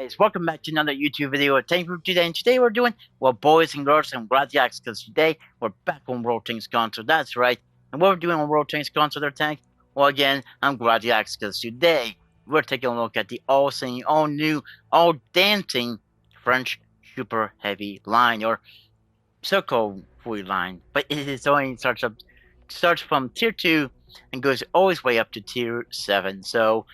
guys, welcome back to another YouTube video. Thank you for today. And today we're doing, well, boys and girls and Gradiacs, because today we're back on World Tanks Console. That's right. And what we're doing on World Tanks Console, their tank, well, again, I'm Gradiacs, because today we're taking a look at the all singing, all new, all dancing French Super Heavy line, or so-called fully line. But it is only starts from tier 2 and goes always way up to tier 7. So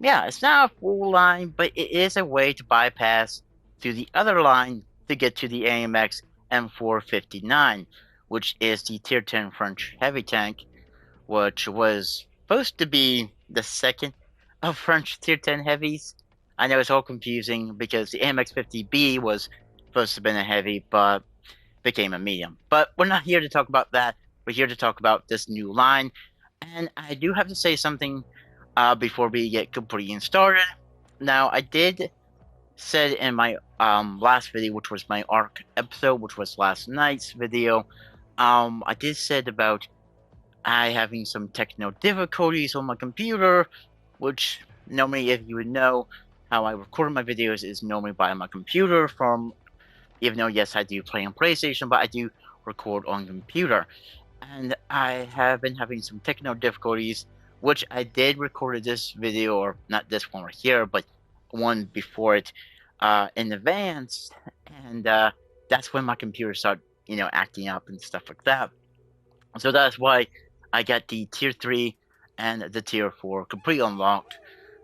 yeah, it's not a full line, but it is a way to bypass through the other line to get to the AMX M459, which is the Tier 10 French heavy tank, which was supposed to be the second of French Tier 10 heavies. I know it's all confusing because the AMX 50B was supposed to have been a heavy, but became a medium. But we're not here to talk about that. We're here to talk about this new line. And I do have to say something before we get completely started. Now, I did said in my last video, which was my ARC episode, which was last night's video, I did said about I having some technical difficulties on my computer, which normally, if you would know, how I record my videos is normally by my computer from, even though, yes, I do play on PlayStation, but I do record on computer. And I have been having some technical difficulties, which I did record this video, or not this one right here, but one before it in advance, and that's when my computer started, acting up and stuff like that. So that's why I got the tier 3 and the tier 4 completely unlocked.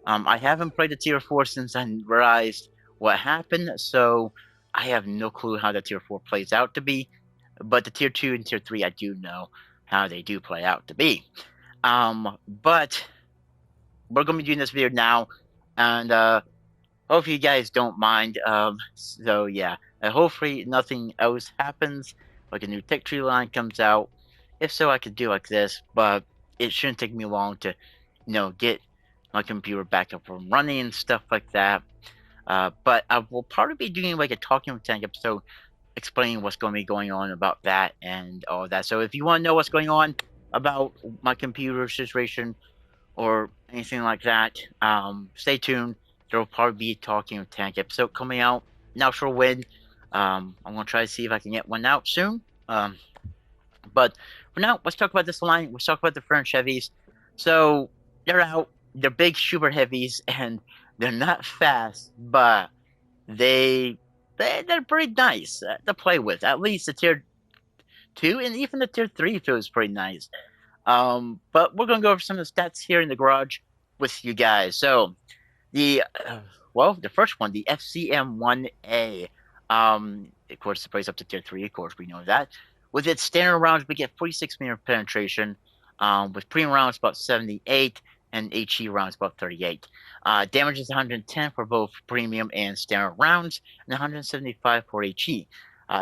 I haven't played the tier 4 since I realized what happened, so I have no clue how the tier 4 plays out to be. But the tier 2 and tier 3, I do know how they do play out to be. But we're going to be doing this video now, and hope you guys don't mind. So yeah, hopefully nothing else happens, like a new tech tree line comes out. If so, I could do like this, but it shouldn't take me long to, get my computer back up and running and stuff like that. But I will probably be doing like a Talking with Tank episode explaining what's going to be going on about that and all that. So if you want to know what's going on about my computer situation or anything like that, stay tuned. There will probably be a Talking with Tank episode coming out. Not sure when. I'm going to try to see if I can get one out soon. But for now, let's talk about this line. Let's talk about the French heavies. So they're out. They're big super heavies, and they're not fast, but they're pretty nice to play with. At least the tier 2 and even the tier 3 feels pretty nice. But we're gonna go over some of the stats here in the garage with you guys. So the the first one, the FCM1A. Of course, it plays up to tier 3. Of course, we know that. With its standard rounds, we get 46 meter penetration. With premium rounds, about 78, and HE rounds, about 38. Damage is 110 for both premium and standard rounds, and 175 for HE.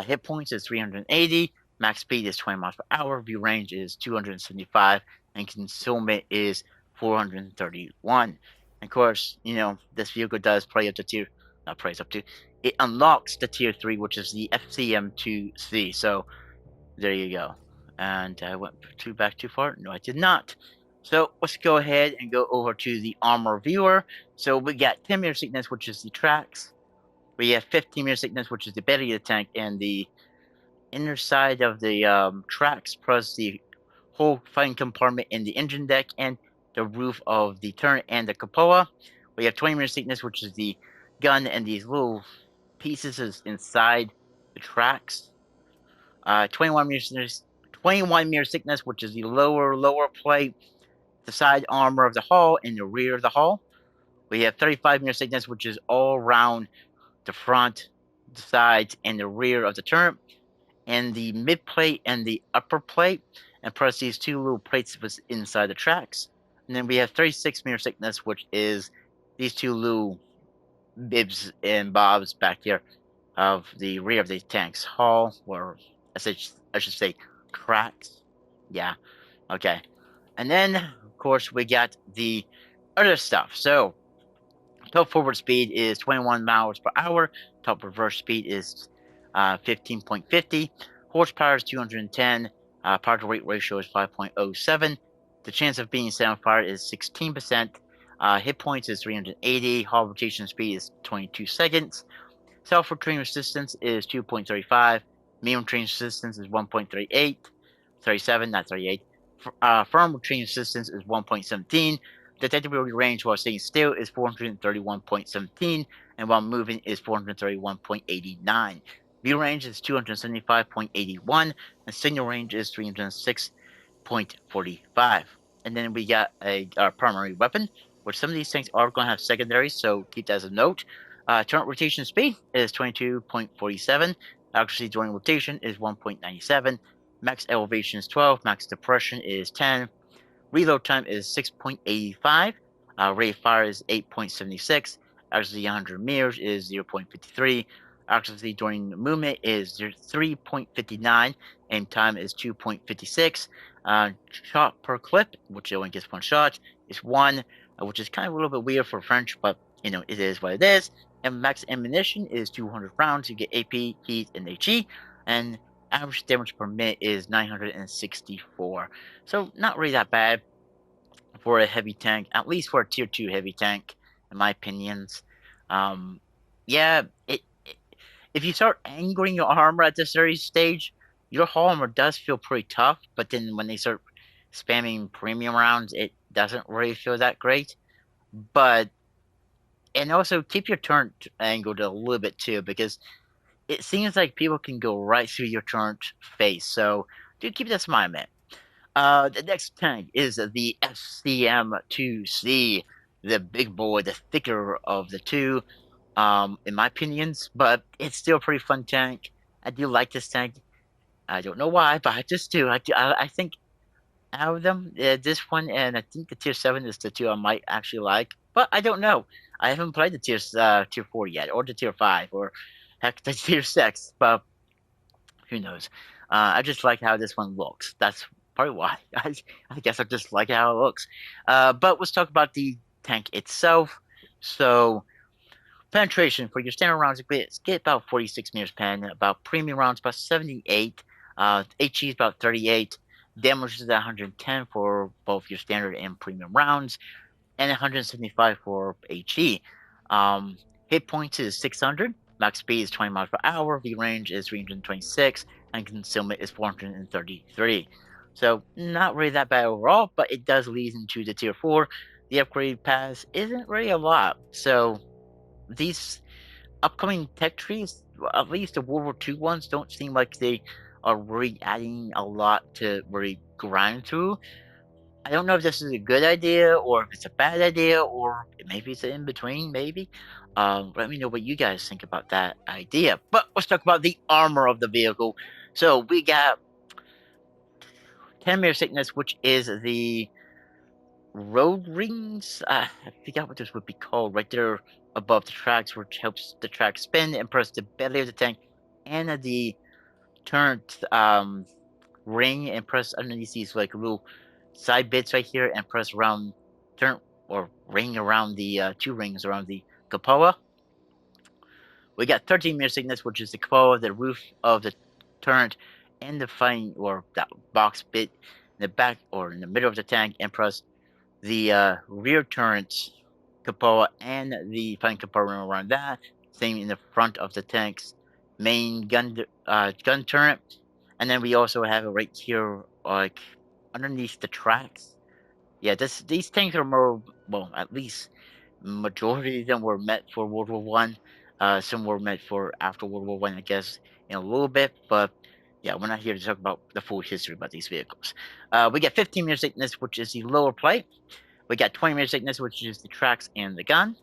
Hit points is 380. Max speed is 20 miles per hour. View range is 275, and concealment is 431. And of course, this vehicle does play up to tier, not plays up to, it unlocks the tier 3, which is the FCM2C. So there you go. And I went back too far? No, I did not. So let's go ahead and go over to the armor viewer. So we got 10 meter thickness, which is the tracks. We have 15 meter thickness, which is the belly of the tank, and the inner side of the tracks, plus the whole fighting compartment in the engine deck and the roof of the turret and the cupola. We have 20 meter thickness, which is the gun and these little pieces is inside the tracks. 21 meter thickness, which is the lower plate, the side armor of the hull, and the rear of the hull. We have 35 meter thickness, which is all around the front, the sides, and the rear of the turret, and the mid plate and the upper plate, and plus these two little plates was inside the tracks. And then we have 36 meter thickness, which is these two little bibs and bobs back here of the rear of the tank's hull, or I should say tracks. Yeah, okay. And then, of course, we got the other stuff. So, top forward speed is 21 miles per hour. Top reverse speed is 15.50. Horsepower is 210. Power to weight ratio is 5.07. The chance of being set on fire is 16%. Hit points is 380. Hull rotation speed is 22 seconds. Self-return resistance is 2.35. Medium train resistance is 1.38. 37, not 38. Firm return resistance is 1.17. Detectability range while staying still is 431.17, and while moving is 431.89. View range is 275.81, and signal range is 306.45. And then we got our primary weapon, which some of these things are going to have secondaries, so keep that as a note. Turret rotation speed is 22.47. Accuracy during rotation is 1.97. Max elevation is 12. Max depression is 10. Reload time is 6.85. Rate of fire is 8.76. Accuracy 100 meters is 0.53. Accuracy during movement is 3.59. Aim time is 2.56. Shot per clip, which only gets one shot, is 1, which is kind of a little bit weird for French, but it is what it is. And max ammunition is 200 rounds. You get AP, heat, and HE. And average damage per minute is 964. So not really that bad for a heavy tank, at least for a tier 2 heavy tank, in my opinions. Yeah, if you start angering your armor at this early stage, your hull armor does feel pretty tough, but then when they start spamming premium rounds, it doesn't really feel that great. But, and also keep your turret angled a little bit too, because it seems like people can go right through your turret face. So, do keep this in mind, man. The next tank is the FCM2C, the big boy, the thicker of the two, in my opinions, but it's still a pretty fun tank. I do like this tank. I don't know why, but I just do. I think out of them, this one and I think the tier 7 is the two I might actually like, but I don't know. I haven't played the tier 4 yet, or the tier 5, or heck, the tier 6, but who knows? I just like how this one looks. That's probably why. I guess I just like how it looks. But let's talk about the tank itself. So, penetration for your standard rounds, get about 46 meters pen. About premium rounds, about 78. HE is about 38. Damage is 110 for both your standard and premium rounds, and 175 for HE. Hit points is 600. Max speed is 20 miles per hour. V range is 326, and concealment is 433. So not really that bad overall, but it does lead into the tier 4. The upgrade pass isn't really a lot. So these upcoming tech trees, at least the World War II ones, don't seem like they are really adding a lot to really grind through. I don't know if this is a good idea or if it's a bad idea or maybe it's in between, maybe. Let me know what you guys think about that idea. But let's talk about the armor of the vehicle. So we got 10 meter thickness, which is the road rings. I forgot what this would be called. Right there above the tracks, which helps the track spin and press the belly of the tank and the turret ring and press underneath these like little side bits right here and press around turn or ring around the 2 rings around the cupola. We got 13 meter thickness, which is the cupola, the roof of the turret, and the fine or that box bit in the back or in the middle of the tank, and press the rear turret cupola and the fine cupola around that. Same in the front of the tank's main gun turret. And then we also have it right here, like underneath the tracks. Yeah, these tanks are more, well, at least majority of them were meant for World War One. Some were meant for after World War One, I guess, in a little bit. But yeah, we're not here to talk about the full history about these vehicles. We get 15 meter thickness, which is the lower plate. We got 20 meter thickness, which is the tracks and the gun.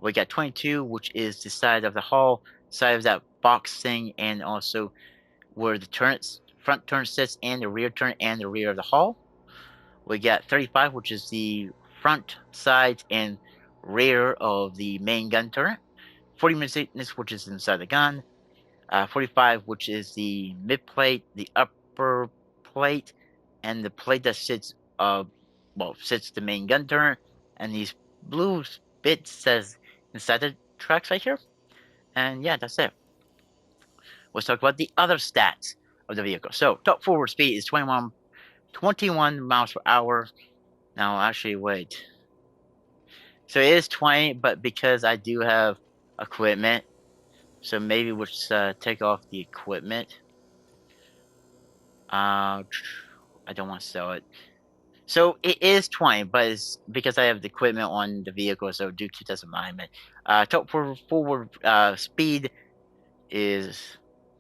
We got 22, which is the side of the hull, side of that box thing, and also where the front turret sits, and the rear turret and the rear of the hull. We got 35, which is the front, sides, and rear of the main gun turret. 40 meter thickness, which is inside the gun. 45, which is the mid plate, the upper plate, and the plate that sits, sits the main gun turret. And these blue bits says inside the tracks right here. And yeah, that's it. Let's talk about the other stats of the vehicle. So top forward speed is 21 miles per hour. Now, actually, wait. So it is 20, but because I do have equipment, so maybe we'll just take off the equipment. I don't want to sell it. So it is 20, but it's because I have the equipment on the vehicle, so do keep that in mind. Top forward speed is,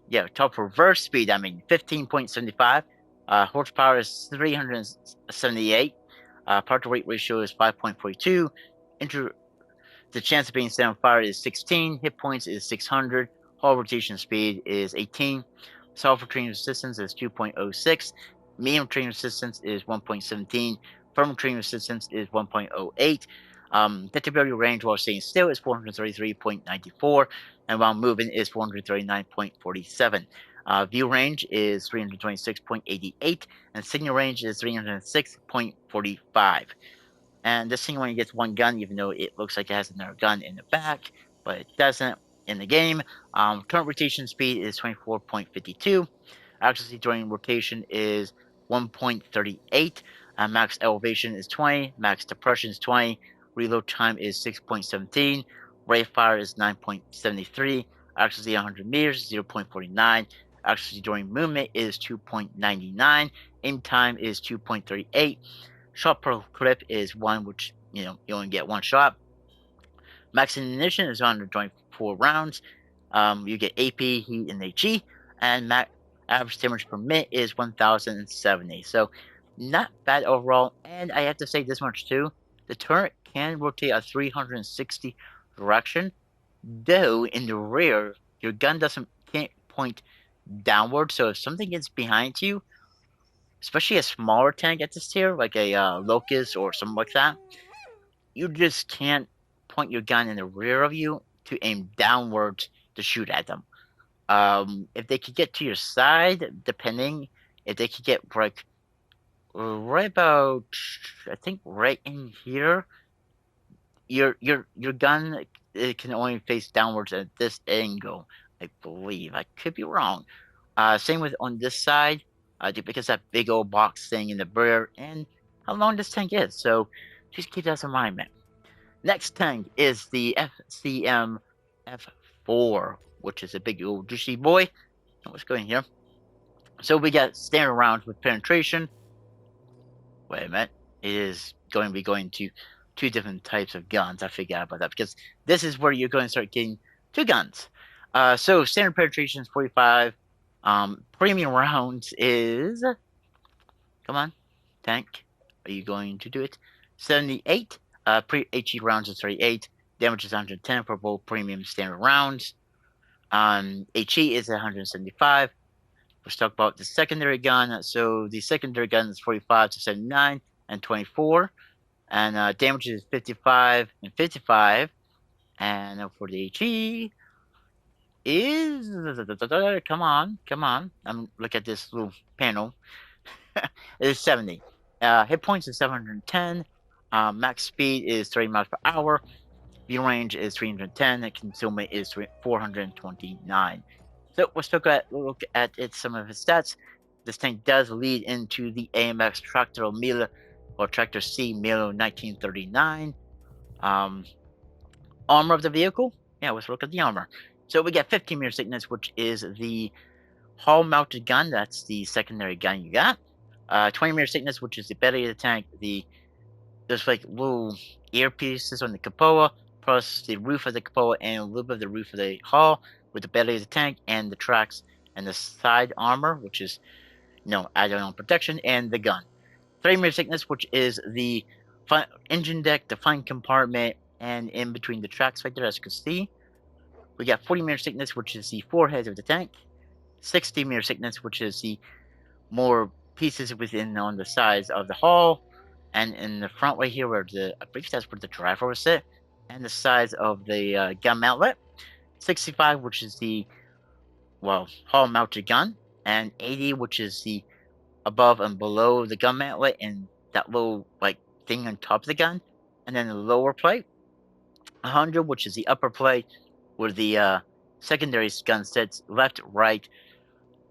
yeah, top reverse speed, I mean, 15.75. Horsepower is 378. Power to weight ratio is 5.42. Inter The chance of being set on fire is 16. Hit points is 600. Hull rotation speed is 18. Soft train resistance is 2.06. Medium train resistance is 1.17. Firm train resistance is 1.08. Detectability range while staying still is 433.94. And while moving is 439.47. View range is 326.88. And signal range is 306.45. And this thing only gets one gun, even though it looks like it has another gun in the back, but it doesn't in the game. Current rotation speed is 24.52. Accuracy during rotation is 1.38. Max elevation is 20. Max depression is 20. Reload time is 6.17. Rate of fire is 9.73. Accuracy 100 meters 0.49. Accuracy during movement is 2.99. Aim time is 2.38. Shot per clip is 1, which, you only get one shot. Max ammunition is 124 rounds. You get AP, heat, and HE, and average damage per minute is 1,070. So, not bad overall. And I have to say this much too: the turret can rotate a 360 direction, though in the rear, your gun can't point downward. So if something gets behind you, especially a smaller tank at this tier, like a Locust or something like that, you just can't point your gun in the rear of you to aim downwards to shoot at them. If they could get to your side, depending, if they could get like right about, I think right in here, your gun, it can only face downwards at this angle. I believe I could be wrong. Same with on this side, because that big old box thing in the rear, and how long this tank is. So just keep that in mind, man. Next tank is the FCM F4, which is a big old juicy boy. What's going here? So we got standard rounds with penetration. Wait a minute. It is going to be going to two different types of guns. I forgot about that because this is where you're going to start getting two guns. So standard penetration is 45. Premium rounds is, come on, tank. Are you going to do it? 78. Pre-HE rounds is 38. Damage is 110 for both premium and standard rounds. HE is 175. Let's talk about the secondary gun. So the secondary gun is 45 to 79 and 24. And damage is 55 and 55. And for the HE is, come on. Look at this little panel. It is 70. Hit points is 710. Max speed is 30 miles per hour. View range is 310. And concealment is 429. So let's look at some of its stats. This tank does lead into the AMX Tractor Milo or Tractor C Milo 1939. Armor of the vehicle. Yeah, let's look at the armor. So we got 15 meter thickness, which is the hull mounted gun. That's the secondary gun you got. 20 meter thickness, which is the belly of the tank. There's like little earpieces on the cupola, plus the roof of the cupola and a little bit of the roof of the hull with the belly of the tank and the tracks and the side armor, which is added on protection, and the gun. 30 meter thickness, which is the engine deck, the fine compartment, and in between the tracks right there, as you can see. We got 40 meter thickness, which is the forehead of the tank. 60 meter thickness, which is the more pieces within on the sides of the hull, and in the front right here, where I believe that's where the driver will sit, and the size of the gun mountlet. 65, which is the hull mounted gun, and 80, which is the above and below the gun mantlet and that little thing on top of the gun, and then the lower plate. 100, which is the upper plate, where the secondary gun sits left, right,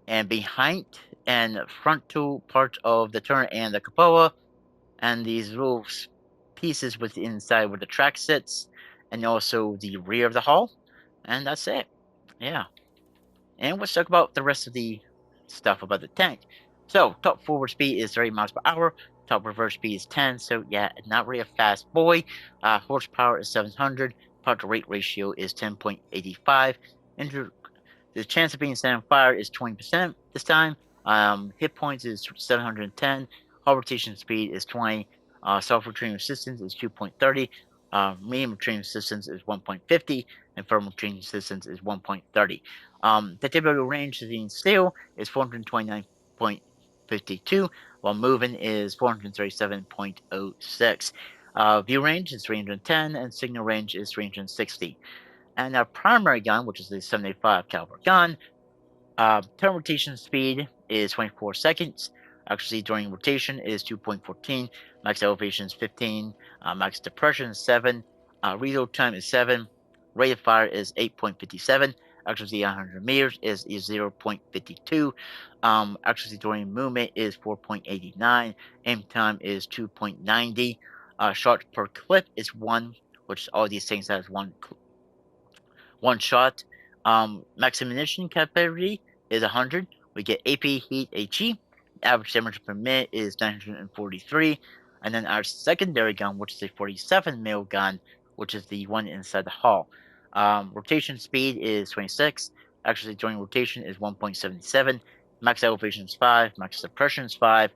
and behind and frontal part of the turret and the cupola, and these little pieces with the inside where the track sits, and also the rear of the hull, and that's it. Yeah. And let's talk about the rest of the stuff about the tank. So, top forward speed is 30 miles per hour. Top reverse speed is 10. So, yeah, not really a fast boy. Horsepower is 700. Power to weight ratio is 10.85. And the chance of being set on fire is 20% this time. Hit points is 710. Hull rotation speed is 20. Self retrieving resistance is 2.30. Medium retrieving resistance is 1.50. And firm retrieving resistance is 1.30. The typical range sitting still is 429.52, while moving is 437.06. View range is 310, and signal range is 360. And our primary gun, which is the 75 caliber gun, turn rotation speed is 24 seconds. Accuracy during rotation is 2.14. Max elevation is 15. Max depression is 7. Reload time is 7. Rate of fire is 8.57. Accuracy 100 meters is 0.52. Accuracy during movement is 4.89. Aim time is 2.90. Shot per clip is 1, which all these things has one shot. Max ammunition capacity is 100. We get AP, heat, HE. Average damage per minute is 943. And then our secondary gun, which is a 47 mil gun, which is the one inside the hull. Rotation speed is 26. Actually, during rotation is 1.77. Max elevation is 5. Max suppression is 5.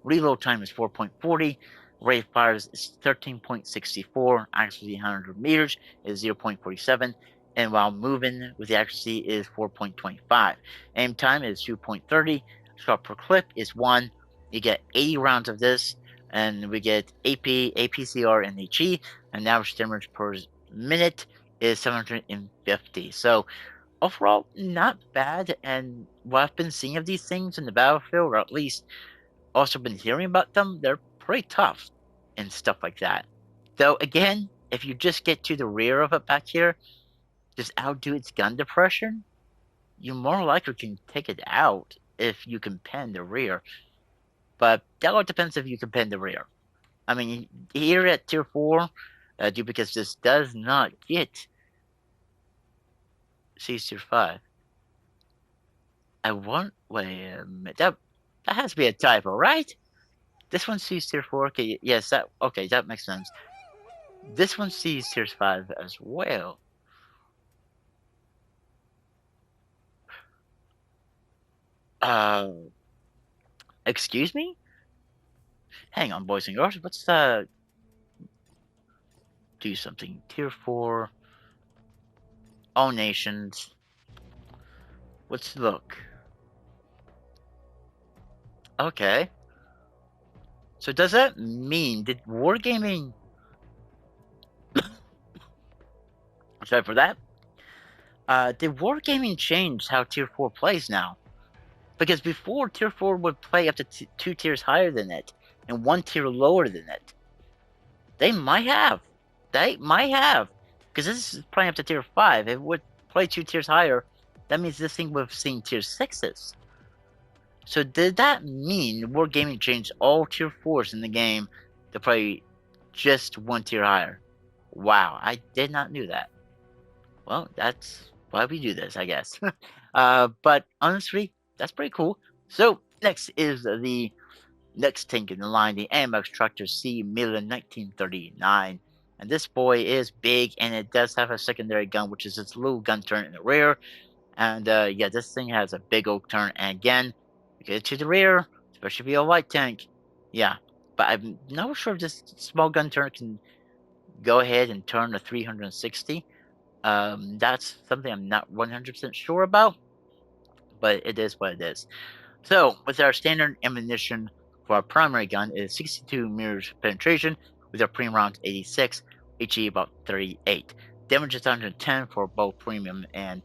Reload time is 4.40. Rate of fire is 13.64. Accuracy 100 meters is 0.47, and while moving with the accuracy is 4.25. Aim time is 2.30. Shot per clip is 1. You get 80 rounds of this, and we get AP, APCR, and HE, and average damage per minute is 750. So overall, not bad. And what I've been seeing of these things in the battlefield, or at least also been hearing about them, they're pretty tough and stuff like that. Though again, if you just get to the rear of it back here, just outdo its gun depression, you more likely can take it out if you can pen the rear. But that all depends if you can pen the rear. I mean, here at Tier 4, due because this does not get Siege Tier 5. Wait a minute, that has to be a typo, right? This one sees Tier 4, okay, yes, that makes sense. This one sees Tier 5 as well. Excuse me? Hang on, boys and girls. Let's do something. Tier 4. All nations. Let's look. Okay. So does that mean did Wargaming sorry for that? Did Wargaming change how Tier 4 plays now? Because before Tier 4 would play up to 2 tiers higher than it and 1 tier lower than it. They might have. Because this is playing up to Tier 5. If it would play 2 tiers higher, that means this thing would have seen Tier 6s. So did that mean Wargaming changed all Tier 4s in the game to play just 1 tier higher? Wow, I did not know that. Well, that's why we do this, I guess. But honestly, that's pretty cool. So next is the next tank in the line, the AMX Tractor C Milan 1939. And this boy is big, and it does have a secondary gun, which is its little gun turret in the rear. And yeah, this thing has a big oak turn. And again, you get it to the rear, especially if you're a light tank. Yeah, but I'm not sure if this small gun turret can go ahead and turn a 360. That's something I'm not 100% sure about, but it is what it is. So, with our standard ammunition for our primary gun is 62 meters penetration, with our premium rounds 86, HE about 38. Damage is 110 for both premium and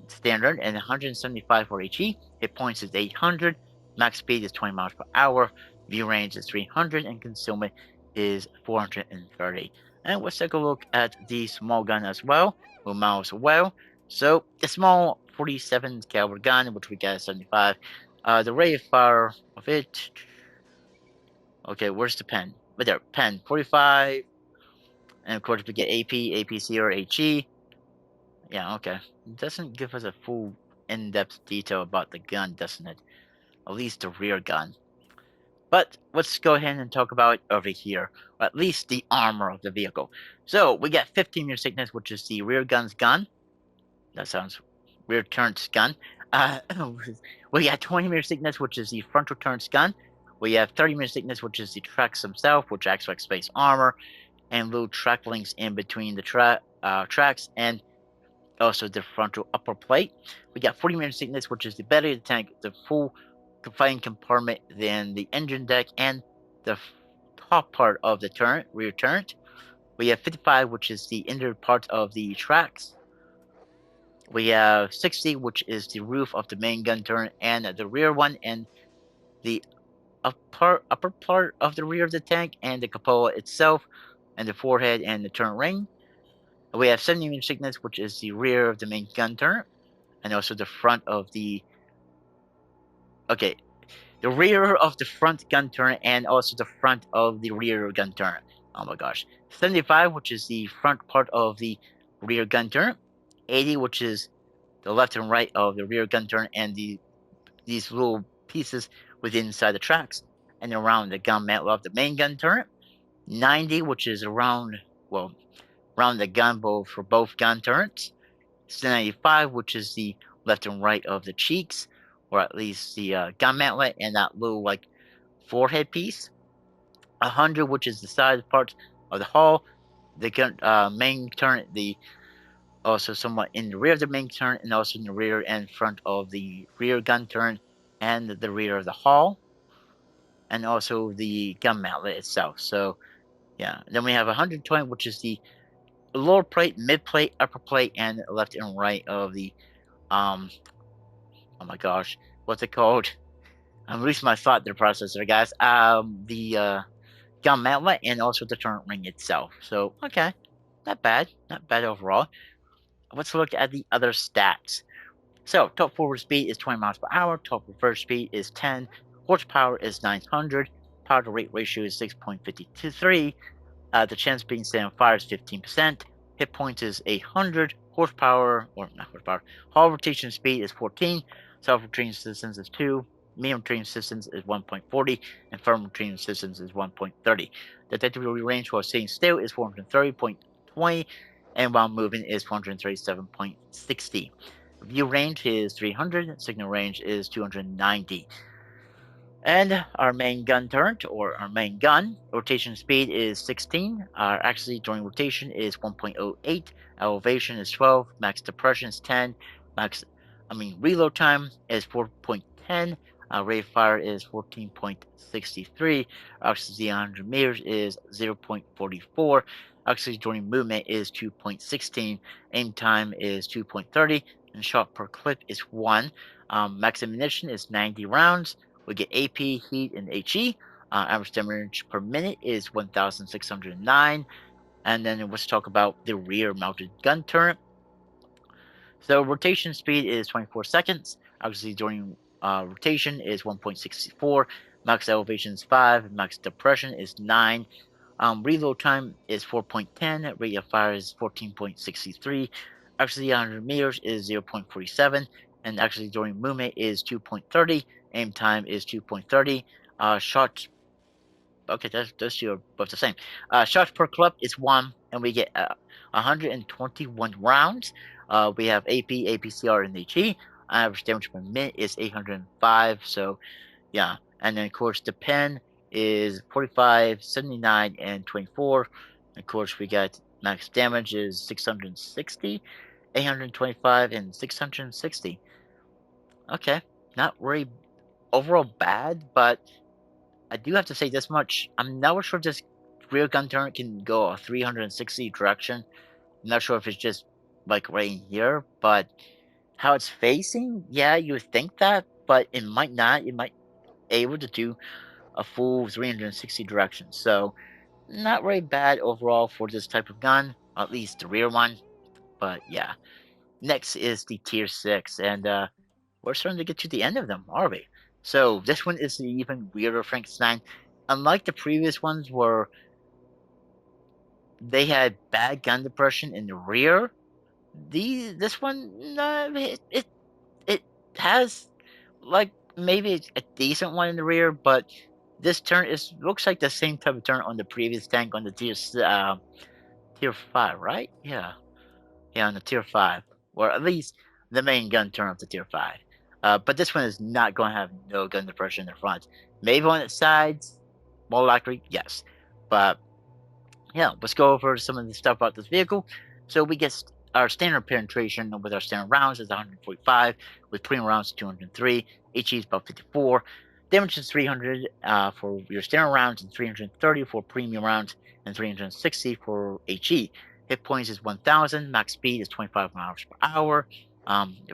standard, and 175 for HE. Hit points is 800. Max speed is 20 miles per hour. View range is 300, and concealment is 430. And let's take a look at the small gun as well, with miles as well. So the small 47 caliber gun, which we got at 75. The rate of fire of it. Okay, where's the pen? Right there, pen 45. And of course, we get AP, APC, or HE. Yeah, okay. It doesn't give us a full in-depth detail about the gun, doesn't it? At least the rear gun. But let's go ahead and talk about over here, or at least the armor of the vehicle. So we get 15-year sickness, which is the rear gun's gun. That sounds rear turret's gun. Uh, we got 20-meter sickness, which is the frontal turret's gun. We have 30-meter sickness, which is the tracks themselves, which acts like space armor, and little track links in between the tracks, and also the frontal upper plate. We got 40-meter sickness, which is the belly of the tank, the full confined compartment, then the engine deck, and the top part of the turret, rear turret. We have 55, which is the inner part of the tracks. We have 60, which is the roof of the main gun turret and the rear one, and the upper part of the rear of the tank, and the cupola itself, and the forehead and the turret ring. We have 70-meter sickness, which is the rear of the main gun turret, and also the front of the okay, the rear of the front gun turret, and also the front of the rear gun turret. Oh my gosh. 75, which is the front part of the rear gun turret. 80, which is the left and right of the rear gun turret, and these little pieces within inside the tracks and around the gun mantle of the main gun turret. 90, which is around the gun bowl for both gun turrets. 95, which is the left and right of the cheeks, or at least the gun mantlet and that little like forehead piece. 100, which is the side part of the hull, the gun, main turret, the also somewhat in the rear of the main turret, and also in the rear and front of the rear gun turret, and the rear of the hull, and also the gun mantlet itself. So yeah, then we have 120, which is the lower plate, mid plate, upper plate, and left and right of the um. Oh my gosh, what's it called? I'm losing my thought there, processor guys. The gun mantlet and also the turret ring itself. So okay, not bad overall. Let's look at the other stats. So top forward speed is 20 miles per hour. Top reverse speed is 10. Horsepower is 900. Power to weight ratio is 6.53. The chance of being set on fire is 15%. Hit points is 800. Horsepower, or not horsepower, hull rotation speed is 14. Self rotating distance is 2. Medium rotating distance is 1.40. And firm rotating distance is 1.30. The detectable range while sitting still is 430.20. And while moving is 437.60. View range is 300. Signal range is 290. And our main gun turret, or our main gun, rotation speed is 16. Actually, during rotation is 1.08. Elevation is 12. Max depression is 10. Reload time is 4.10. Rate of fire is 14.63. Oxygen 100 meters is 0.44. Oxygen during movement is 2.16. Aim time is 2.30. And shot per clip is 1. Max ammunition is 90 rounds. We get AP, heat, and HE. Average damage per minute is 1,609. And then let's talk about the rear mounted gun turret. So rotation speed is 24 seconds. Obviously, during rotation is 1.64. Max elevation is 5. Max depression is 9. Reload time is 4.10. Rate of fire is 14.63. Actually, 100 meters is 0.47. And actually, during movement is 2.30. Aim time is 2.30. Shots. Okay, those two are both the same. Shots per clip is 1, and we get 121 rounds. We have AP, APCR, and HE. Average damage per minute is 805. So, yeah. And then, of course, the pen is 45, 79, and 24. Of course, we got max damage is 660, 825, and 660. Okay, not really overall bad, but I do have to say this much. I'm not sure if this rear gun turret can go a 360 direction. I'm not sure if it's just like right in here, but how it's facing, yeah, you would think that, but it might not. It might able to do a full 360 directions. So not very bad overall for this type of gun, at least the rear one. But yeah, next is the tier 6, and we're starting to get to the end of them, are we? So this one is the even weirder Frankenstein. Unlike the previous ones where they had bad gun depression in the rear. This one, it has like maybe a decent one in the rear, but this turn is looks like the same type of turn on the previous tank on the tier 5, right? Yeah, on the tier 5, or at least the main gun turn up to tier 5. But this one is not going to have no gun depression in the front. Maybe on its sides, more likely, yes. But yeah, let's go over some of the stuff about this vehicle. So we get our standard penetration with our standard rounds is 145, with premium rounds 203, HE is about 54. Damage is 300 for your standard rounds, and 330 for premium rounds, and 360 for HE. Hit points is 1,000. Max speed is 25 miles per hour.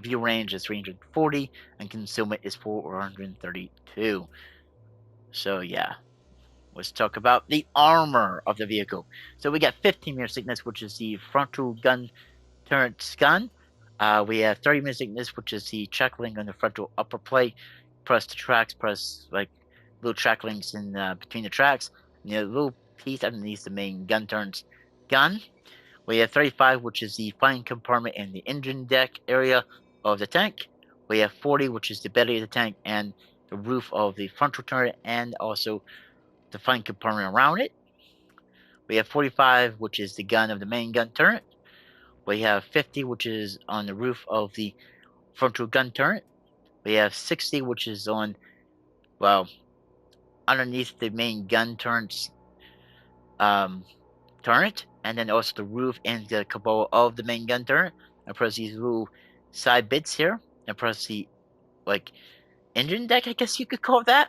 View range is 340, and concealment is 432. So yeah, let's talk about the armor of the vehicle. So we got 15 meter thickness, which is the frontal gun turret gun. We have 30 meter thickness, which is the track link on the frontal upper plate. Press the tracks, press like little track links in between the tracks. And the little piece underneath the main gun turns gun. We have 35, which is the firing compartment and the engine deck area of the tank. We have 40, which is the belly of the tank and the roof of the frontal turret, and also the firing compartment around it. We have 45, which is the gun of the main gun turret. We have 50, which is on the roof of the frontal gun turret. We have 60, which is on, well, underneath the main gun turret's turret, and then also the roof and the cupola of the main gun turret. And press these little side bits here, and press the like engine deck, I guess you could call that.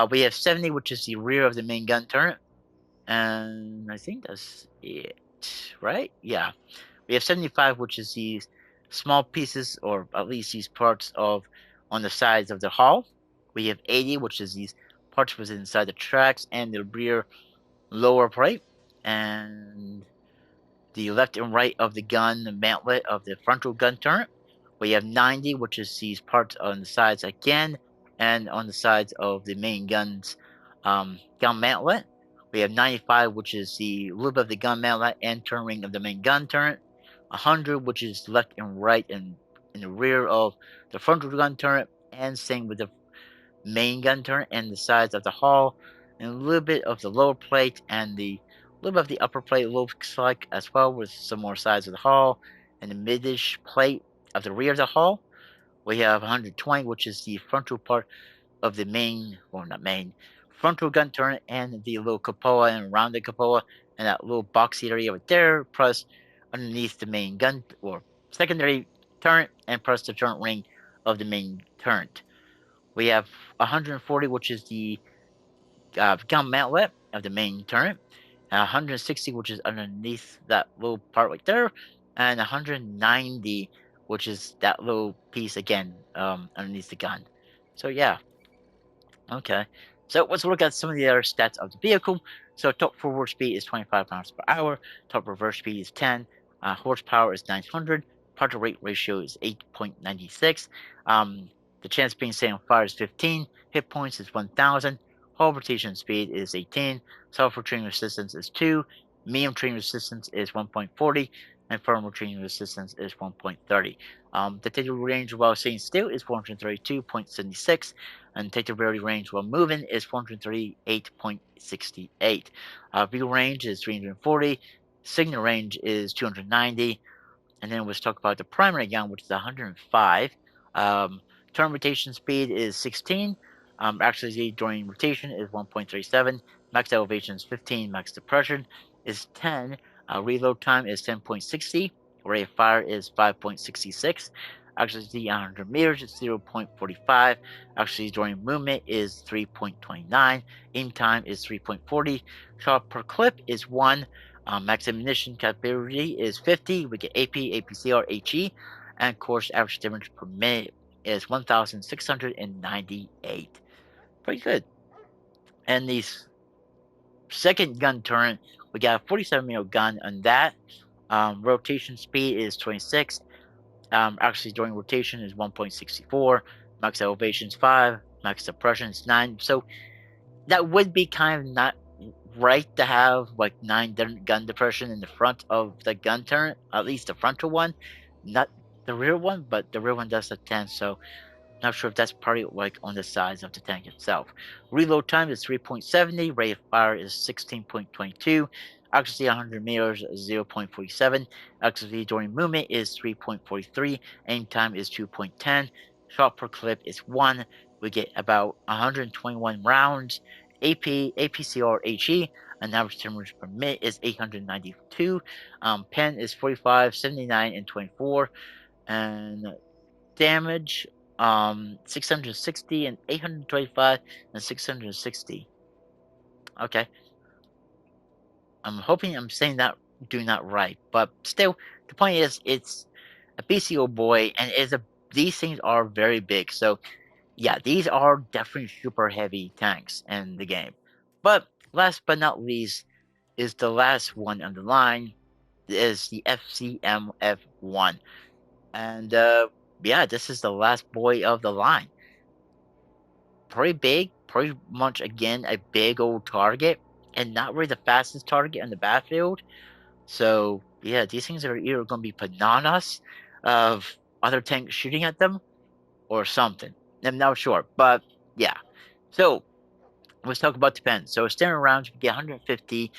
We have 70, which is the rear of the main gun turret, and I think that's it, right? Yeah. We have 75, which is these small pieces, or at least these parts of on the sides of the hull. We have 80, which is these parts within inside the tracks and the rear lower plate, and the left and right of the gun the mantlet of the frontal gun turret. We have 90, which is these parts on the sides again, and on the sides of the main gun's gun mantlet. We have 95, which is the loop of the gun mantlet and turn ring of the main gun turret. 100, which is left and right and in the rear of the frontal gun turret, and same with the main gun turret and the sides of the hull, and a little bit of the lower plate and the little bit of the upper plate looks like as well, with some more sides of the hull and the midish plate of the rear of the hull. We have 120, which is the frontal part of the main, or not main, frontal gun turret and the little cupola and around the cupola and that little boxy area right there, plus underneath the main gun or secondary turret, and plus the turret ring of the main turret. We have 140, which is the gun mantlet of the main turret, and 160, which is underneath that little part right there, and 190, which is that little piece again underneath the gun. So yeah, okay. So let's look at some of the other stats of the vehicle. So top forward speed is 25 miles per hour. Top reverse speed is 10. Horsepower is 900. Part to rate ratio is 8.96. The chance of being set on fire is 15. Hit points is 1,000. Hull rotation speed is 18. Sulfur train resistance is 2. Medium train resistance is 1.40. And thermal train resistance is 1.30. The total range while staying still is 432.76, and detectability range while moving is 438.68. View range is 340. Signal range is 290. And then let's talk about the primary gun, which is 105. Turn rotation speed is 16. Actually, during rotation is 1.37. Max elevation is 15. Max depression is 10. Reload time is 10.60. Rate of fire is 5.66. Actually, 100 meters is 0.45. Actually, during movement is 3.29. Aim time is 3.40. Shot per clip is 1. Max ammunition capability is 50. We get AP, APCR, HE, and course average damage per minute is 1,698. Pretty good. And the second gun turret, we got a 47 mil gun on that. Rotation speed is 26. Actually, during rotation is 1.64. Max elevation is 5. Max suppression is 9. So that would be kind of not right to have like 9 gun depression in the front of the gun turret, at least the frontal one, not the rear one, but the rear one does have 10. So not sure if that's probably like on the size of the tank itself. Reload time is 3.70. Rate of fire is 16.22. Accuracy 100 meters 0.47. Accuracy during movement is 3.43. Aim time is 2.10. Shot per clip is 1. We get about 121 rounds. APCR HE, an average temperature per minute is 892. Pen is 45, 79, and 24. And damage 660 and 825 and 660. Okay, I'm hoping I'm saying that, doing that right, but still the point is it's a BCO boy, and these things are very big. So yeah, these are definitely super heavy tanks in the game. But last but not least is the last one on the line, is the FCMF1. And yeah, this is the last boy of the line. Pretty big, pretty much again a big old target, and not really the fastest target on the battlefield. So yeah, these things are either going to be bananas of other tanks shooting at them or something. I'm not sure, but yeah. So let's talk about defense. So standard rounds we get 150,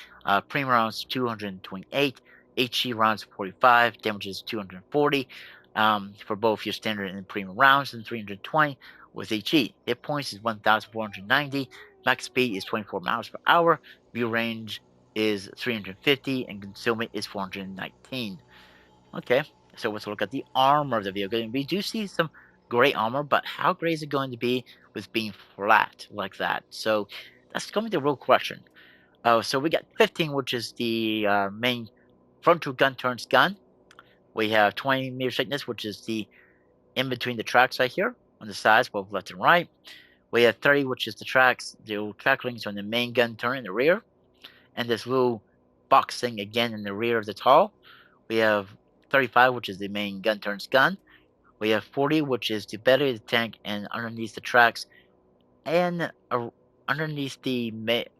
premium rounds 228, HE rounds 45, damages 240 for both your standard and premium rounds, and 320 with HE. Hit points is 1,490, max speed is 24 miles per hour, view range is 350, and concealment is 419. Okay, so let's look at the armor of the vehicle. And we do see some great armor, but how great is it going to be with being flat like that? So that's going to be the real question. So we got 15, which is the main frontal gun turns gun. We have 20 meter thickness, which is the in between the tracks right here on the sides, both left and right. We have 30, which is the tracks, the track links on the main gun turn in the rear, and this little box thing again in the rear of the tall. We have 35, which is the main gun turns gun. We have 40, which is the belly of the tank and underneath the tracks, and underneath the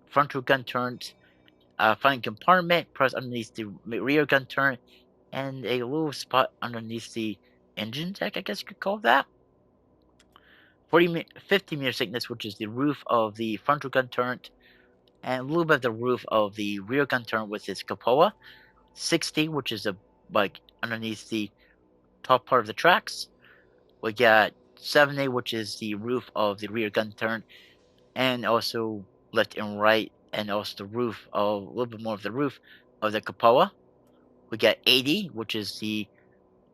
frontal gun turns, front compartment, plus underneath the rear gun turn, and a little spot underneath the engine deck, I guess you could call that. 50 meter thickness, which is the roof of the frontal gun turret, and a little bit of the roof of the rear gun turret with its cupola. 60, which is like underneath the top part of the tracks. We got 70, which is the roof of the rear gun turret, and also left and right, and also the roof of a little bit more of the roof of the cupola. We got 80, which is the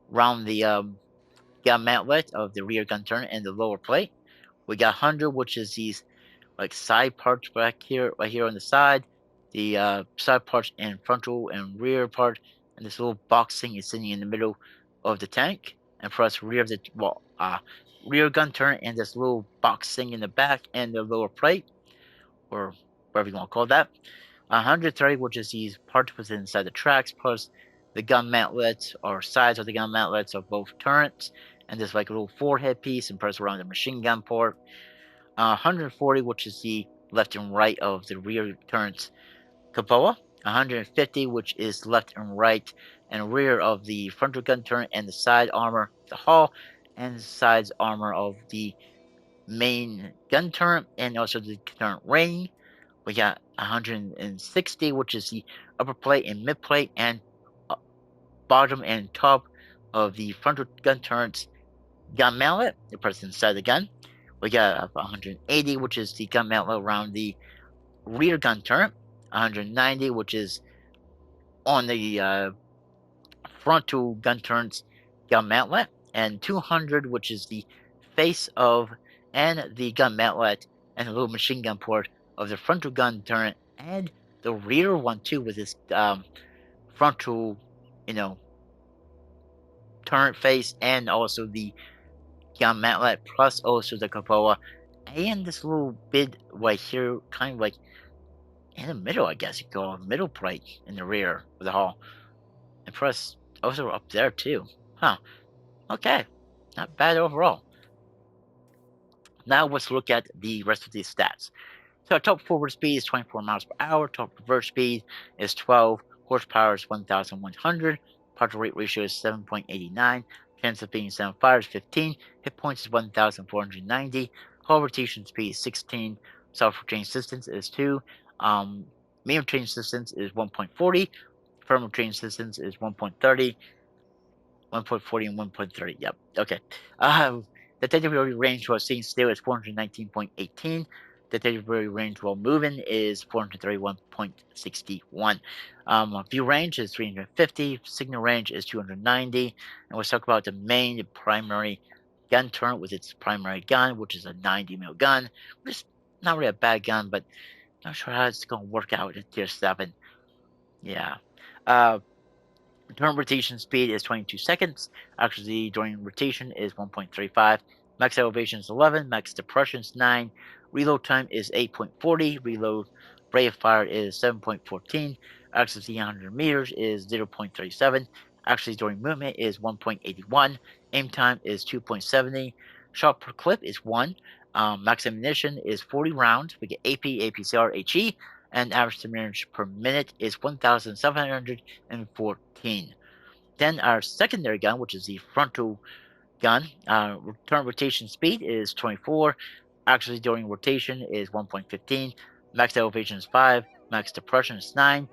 round the gun mantlet of the rear gun turret and the lower plate. We got 100, which is these like side parts back here, right here on the side, the side parts and frontal and rear part, and this little box thing is sitting in the middle of the tank, and plus rear of the rear gun turret and this little box thing in the back and the lower plate, or whatever you want to call that. 130, which is these parts within inside the tracks, plus the gun mantlets or sides of the gun mantlets of both turrets, and this like a little forehead piece and press around the machine gun port. 140, which is the left and right of the rear turret's cupola. 150, which is left and right and rear of the frontal gun turret and the side armor, the hull, and the sides armor of the main gun turret and also the turret ring. We got 160, which is the upper plate and mid plate and bottom and top of the frontal gun turret's gun mallet, the press inside the gun. We got 180, which is the gun mallet around the rear gun turret. 190, which is on the frontal gun turret's gun mantlet, and 200, which is the face of and the gun mantlet and the little machine gun port of the frontal gun turret, and the rear one too, with this frontal, you know, turret face, and also the gun mantlet, plus also the cupola, and this little bit right here, kind of like in the middle, I guess you call it, middle plate in the rear of the hull, and plus also up there too. Huh. Okay. Not bad overall. Now let's look at the rest of these stats. So our top forward speed is 24 miles per hour. Top reverse speed is 12. Horsepower is 1,100. Power to weight ratio is 7.89. Chance of being 7 fire is 15. Hit points is 1,490. Hull rotation speed is 16. Soft change distance is 2. Medium change distance is 1.40. Firm change distance is 1.30. 1.40 and 1.30. Yep. Okay. The territory range while staying still is 419.18. The territory range while moving is 431.61. View range is 350. Signal range is 290. And let's talk about the main primary gun turret with its primary gun, which is a 90 mil gun, which is not really a bad gun, but not sure how it's going to work out at tier 7. Yeah. Uh, Turn rotation speed is 22 seconds. Actually, during rotation is 1.35. Max elevation is 11. Max depression is 9. Reload time is 8.40. Reload rate of fire is 7.14. Accuracy 100 meters is 0.37. Actually, during movement is 1.81. Aim time is 2.70. Shot per clip is 1. Max ammunition is 40 rounds. We get AP, APCR, HE, and average damage per minute is 1,714. Then our secondary gun, which is the frontal gun, turn rotation speed is 24. Actually, during rotation is 1.15. Max elevation is 5. Max depression is 9.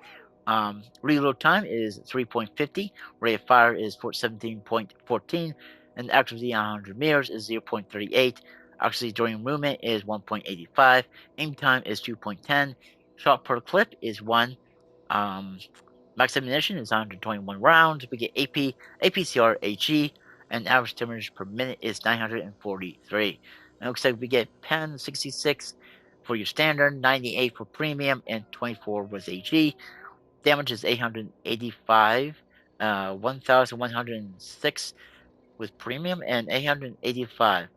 Reload time is 3.50. Rate of fire is 17.14. And accuracy on 100 meters is 0.38. Actually, during movement is 1.85. Aim time is 2.10. Shot per clip is 1. Um, Max ammunition is 121 rounds. We get AP, APCR, HE, and average damage per minute is 943. It looks like we get pen 66 for your standard, 98 for premium, and 24 with HE. Damage is 885, 1,106 with premium, and 885.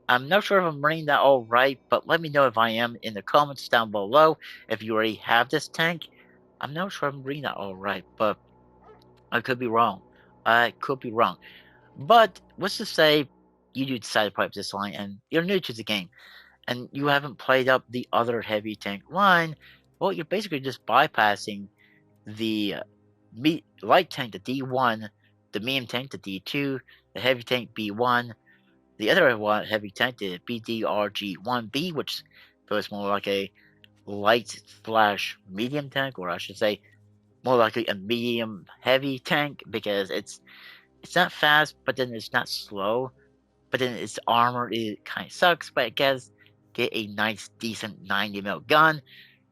I'm not sure if I'm reading that all right, but let me know if I am in the comments down below if you already have this tank. I'm not sure I'm reading that all right, but I could be wrong. I could be wrong. But let's just say you do decide to play up this line and you're new to the game and you haven't played up the other heavy tank line. Well, you're basically just bypassing the light tank, the D1, the medium tank, the D2, the heavy tank B1, the other one heavy tank, the BDRG1B, which feels more like a light slash medium tank, or I should say more likely a medium heavy tank because it's not fast, but then it's not slow. But then its armor it kind of sucks, but it gets get a nice decent 90 mil gun.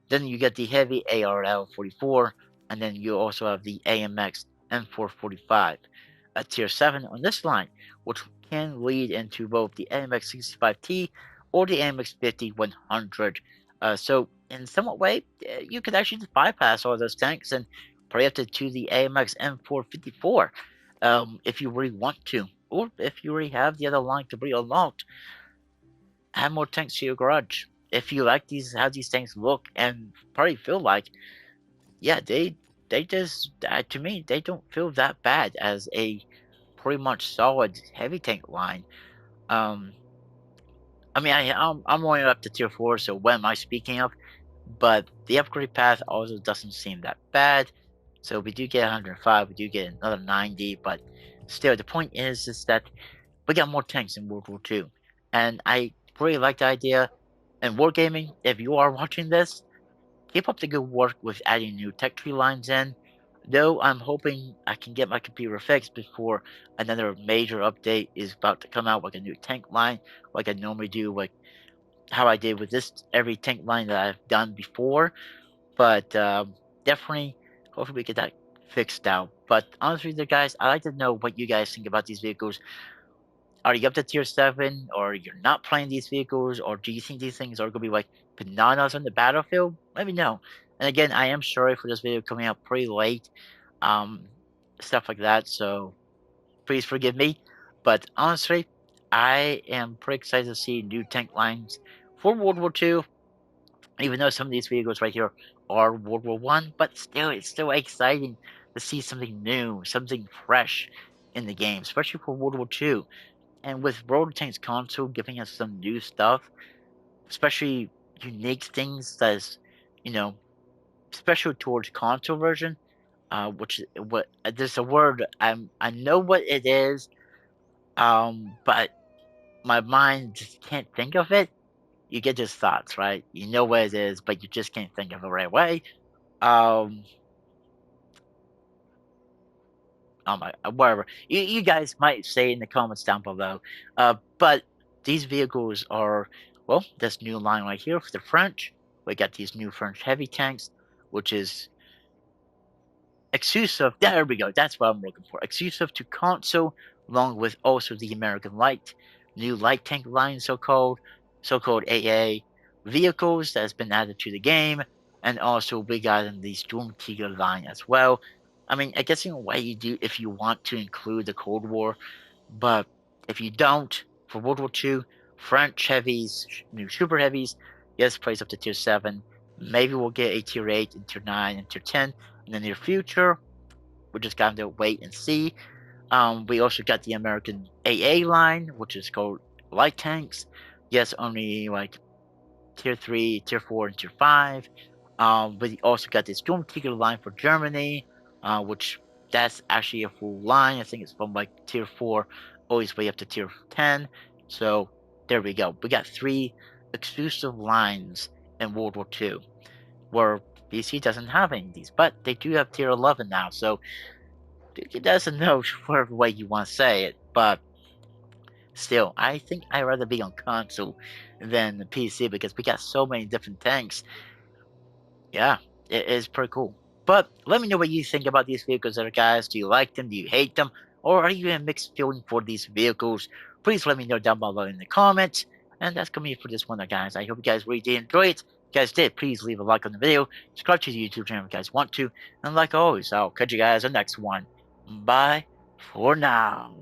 Then you get the heavy ARL 44, and then you also have the AMX M445 at tier 7 on this line, which can lead into both the AMX 65T or the AMX 5100. So in somewhat way, you could actually just bypass all those tanks and play up to the AMX M454 if you really want to, or if you already have the other line to be unlocked, add more tanks to your garage. If you like these, how these tanks look and probably feel like, yeah, they just to me they don't feel that bad as a pretty much solid heavy tank line. Um, I mean, I'm only up to tier 4, so what am I speaking of? But the upgrade path also doesn't seem that bad. So we do get 105, we do get another 90, but still, the point is that we got more tanks in World War II, and I really like the idea. And Wargaming, if you are watching this, keep up the good work with adding new tech tree lines in. Though I'm hoping I can get my computer fixed before another major update is about to come out, like a new tank line, like I normally do, like how I did with this every tank line that I've done before. But definitely, hopefully we get that fixed out. But honestly, the guys, I like to know what you guys think about these vehicles. Are you up to tier 7, or you're not playing these vehicles, or do you think these things are going to be like bananas on the battlefield? Let me know. And again, I am sorry for this video coming out pretty late, um, stuff like that. So please forgive me. But honestly, I am pretty excited to see new tank lines for World War II. Even though some of these vehicles right here are World War One, but still, it's still exciting to see something new, something fresh in the game, especially for World War Two. And with World Tanks console giving us some new stuff, especially unique things that's, you know, special towards console version. Which what there's a word I know what it is, but my mind just can't think of it. You get just thoughts, right? You know what it is, but you just can't think of it right away. Um, oh my, whatever. You guys might say in the comments down below. But these vehicles are, well, this new line right here for the French. We got these new French heavy tanks, which is exclusive. There we go. That's what I'm looking for. Exclusive to console, along with also the American Light, new light tank line, so-called AA vehicles that has been added to the game, and also we got in the Storm Tiger line as well. I mean, I guess in a way you do if you want to include the Cold War, but if you don't, for World War II, French heavies, new super heavies, yes, plays up to tier 7. Maybe we'll get a tier 8 and tier 9 and tier 10 in the near future. We're just going to wait and see. We also got the American AA line, which is called light tanks. Yes, only like tier 3, tier 4, and tier 5. We also got the Stormtiger line for Germany, which that's actually a full line. I think it's from like tier 4 always way up to tier 10. So there we go. We got 3 exclusive lines in World War II, where BC doesn't have any of these, but they do have tier 11 now. So it doesn't know whatever way you want to say it, but still, I think I'd rather be on console than the PC because we got so many different tanks. Yeah, it is pretty cool. But let me know what you think about these vehicles there, guys. Do you like them? Do you hate them? Or are you in a mixed feeling for these vehicles? Please let me know down below in the comments. And that's gonna be it for this one, guys. I hope you guys really did enjoy it. If you guys did, please leave a like on the video. Subscribe to the YouTube channel if you guys want to. And like always, I'll catch you guys on the next one. Bye for now.